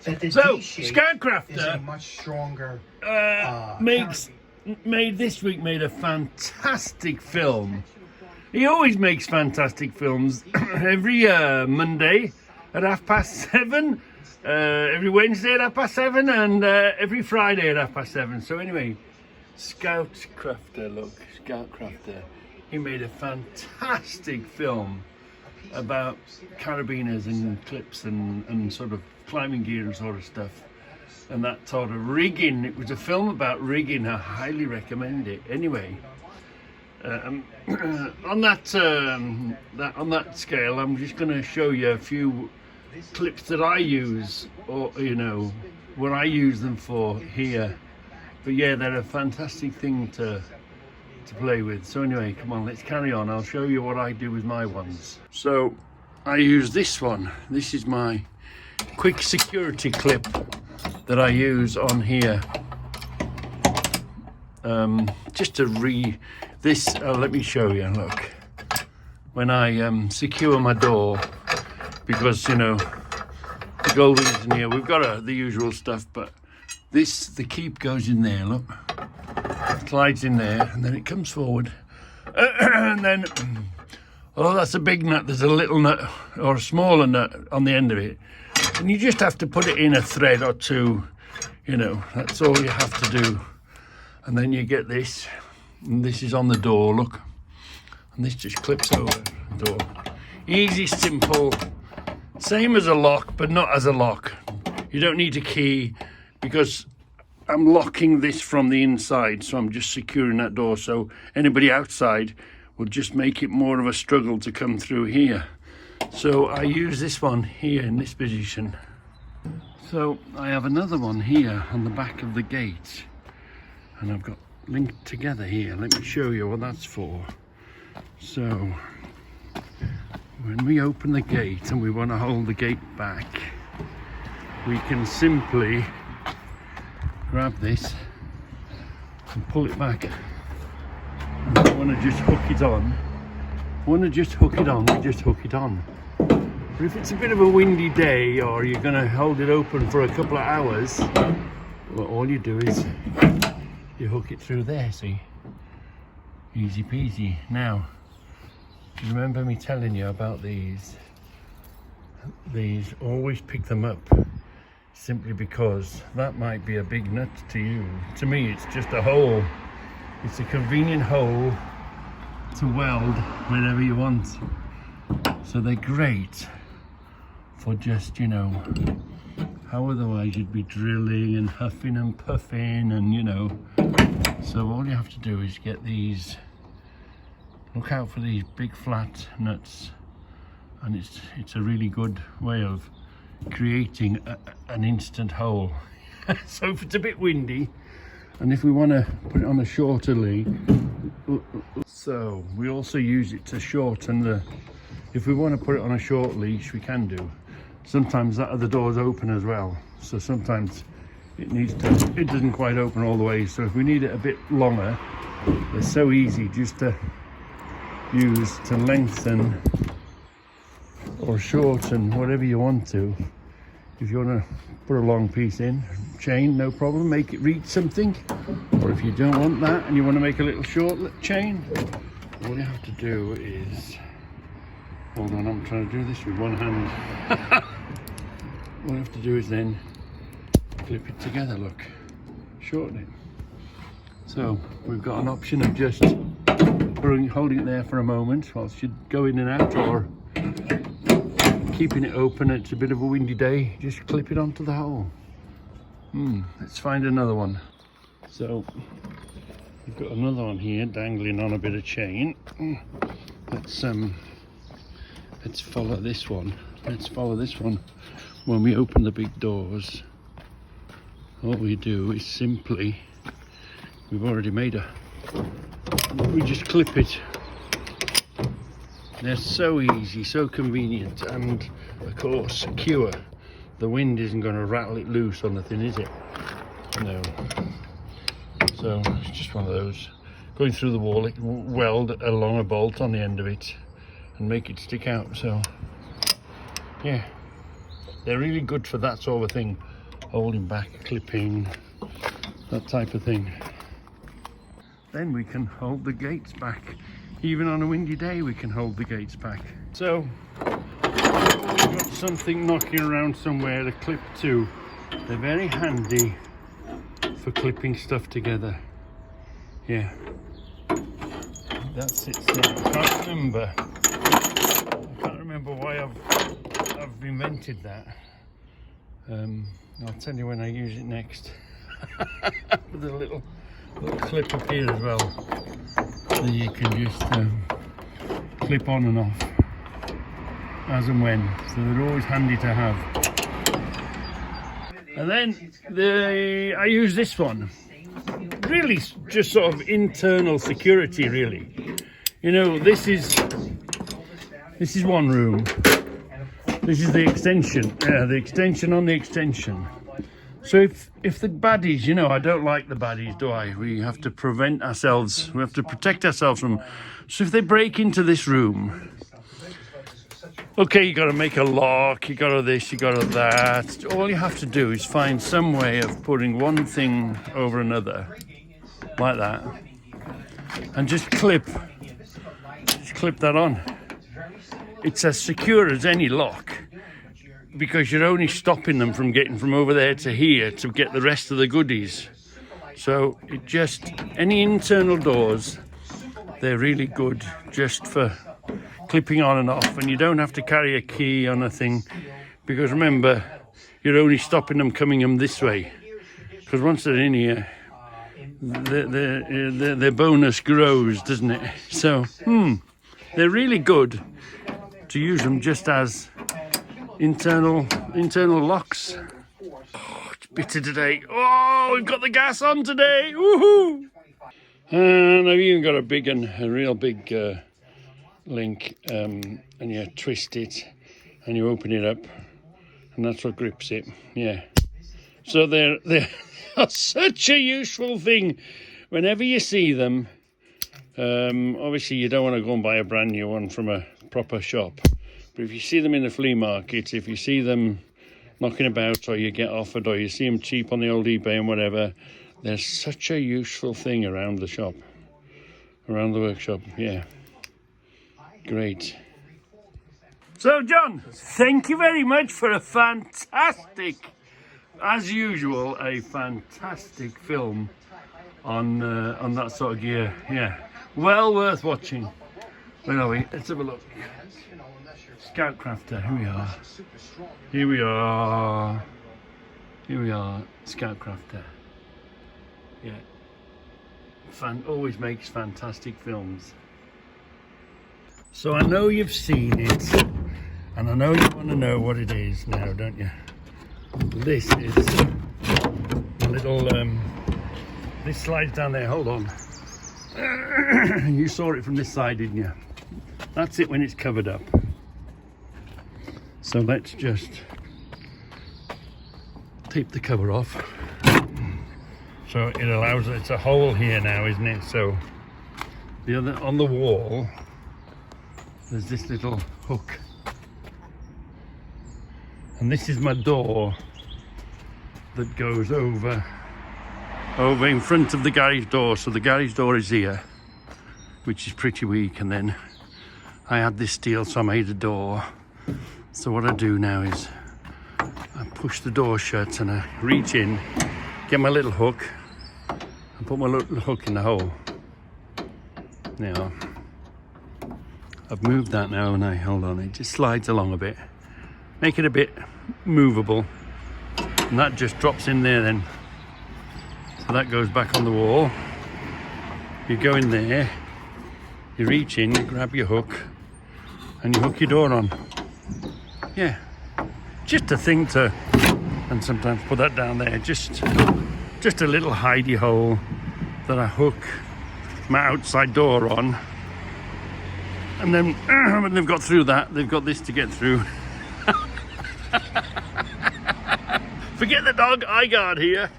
So, Scoutcrafter much stronger. made a fantastic film. He always makes fantastic films. Every Monday at 7:30, every Wednesday at 7:30, and every Friday at 7:30. So anyway, Scoutcrafter, look, Scoutcrafter. He made a fantastic film about carabiners and clips and sort of climbing gear and sort of stuff, and that sort of rigging. It was a film about rigging. I highly recommend it. Anyway, on that scale, I'm just going to show you a few clips that I use, or what I use them for here. But yeah, they're a fantastic thing to play with. So anyway, come on, let's carry on. I'll show you what I do with my ones. So I use this one. This is my quick security clip that I use on here. Just to let me show you. Look, when I secure my door, because the Goldings in here, we've got the usual stuff, but the keep goes in there. Look, it slides in there, and then it comes forward, and then that's a big nut. There's a little nut or a smaller nut on the end of it, and you just have to put it in a thread or two. That's all you have to do. And then you get this, and this is on the door, look, and this just clips over the door. Easy, simple, same as a lock, but not as a lock. You don't need a key, because I'm locking this from the inside, so I'm just securing that door, so anybody outside will just make it more of a struggle to come through here. So I use this one here in this position. So I have another one here on the back of the gate, and I've got linked together here. Let me show you what that's for. So when we open the gate and we want to hold the gate back, we can simply grab this and pull it back. And if I want to just hook it on, we just hook it on. But if it's a bit of a windy day, or you're going to hold it open for a couple of hours, well, all you do is you hook it through there, see? Easy peasy. Now, do you remember me telling you about these? These, always pick them up, simply because that might be a big nut to you. To me, it's just a hole. It's a convenient hole to weld whenever you want. So they're great for just, how otherwise you'd be drilling and huffing and puffing and, so all you have to do is get these, look out for these big flat nuts, and it's a really good way of creating an instant hole. So if it's a bit windy, and if we want to put it on a shorter lead, so we also use it to shorten if we want to put it on a short leash, we can do. Sometimes that other door's open as well, so sometimes it doesn't quite open all the way. So if we need it a bit longer, it's so easy just to use to lengthen or shorten, whatever you want to. If you want to put a long piece in, chain, no problem, make it reach something. Or if you don't want that and you want to make a little short chain, all you have to do is, hold on, I'm trying to do this with one hand. All you have to do is then clip it together, look, shorten it. So we've got an option of just holding it there for a moment whilst you go in and out, or keeping it open. It's a bit of a windy day, just clip it onto the hole. Let's find another one. So we've got another one here dangling on a bit of chain. Let's follow this one. When we open the big doors, all we do is simply, we've already made we just clip it. They're so easy, so convenient, and of course secure. The wind isn't going to rattle it loose or nothing, is it? No. So it's just one of those. Going through the wall, it will weld along a bolt on the end of it and make it stick out. So yeah, They're really good for that sort of thing, holding back, clipping, that type of thing. Then we can hold the gates back. Even on a windy day we can hold the gates back. So we've got something knocking around somewhere to clip to. They're very handy for clipping stuff together. Yeah, that sits there. I can't remember why I've invented that. I'll tell you when I use it next. With a little clip up here as well, that you can just clip on and off as and when. So they're always handy to have. And then I use this one. Really just sort of internal security, really. You know, this is one room. This is the extension. Yeah, the extension on the extension. So if the baddies, you know, I don't like the baddies, do I? We have to prevent ourselves, we have to protect ourselves from. So if they break into this room, okay, you got to make a lock, you got to this, you got to that. All you have to do is find some way of putting one thing over another, like that, and just clip that on. It's as secure as any lock, because you're only stopping them from getting from over there to here to get the rest of the goodies. So it just, any internal doors, they're really good just for clipping on and off, and you don't have to carry a key on a thing, because remember, you're only stopping them coming in this way, because once they're in here, their bonus grows, doesn't it? So they're really good to use them just as internal locks. Oh, it's bitter today. Oh, we've got the gas on today. Woohoo! And I've even got a real big link, and you twist it and you open it up, and that's what grips it. Yeah. So they're such a useful thing. Whenever you see them, obviously you don't want to go and buy a brand new one from a proper shop. But if you see them in the flea market, if you see them knocking about, or you get offered, or you see them cheap on the old eBay and whatever, they're such a useful thing around the shop, around the workshop. Yeah, great. So John, thank you very much for a fantastic, as usual, a fantastic film on that sort of gear. Yeah, well worth watching. Where are we? Let's have a look. Scoutcrafter, here we are. Here we are. Here we are, Scoutcrafter. Yeah. Always makes fantastic films. So I know you've seen it, and I know you want to know what it is now, don't you? This is a little, this slides down there, hold on. You saw it from this side, didn't you? That's it when it's covered up. So let's just tape the cover off. So it allows, it's a hole here now, isn't it? So the other, on the wall, there's this little hook. And this is my door that goes over in front of the garage door. So the garage door is here, which is pretty weak, and then I had this steel, so I made a door. So what I do now is I push the door shut and I reach in, get my little hook, and put my little hook in the hole. Now, I've moved that now, and hold on, it just slides along a bit. Make it a bit movable, and that just drops in there then. So that goes back on the wall. You go in there, you reach in, you grab your hook, and you hook your door on. Yeah, just a thing to, and sometimes put that down there, just a little hidey hole that I hook my outside door on. And then when they've got through that, they've got this to get through. Forget the dog, I got here.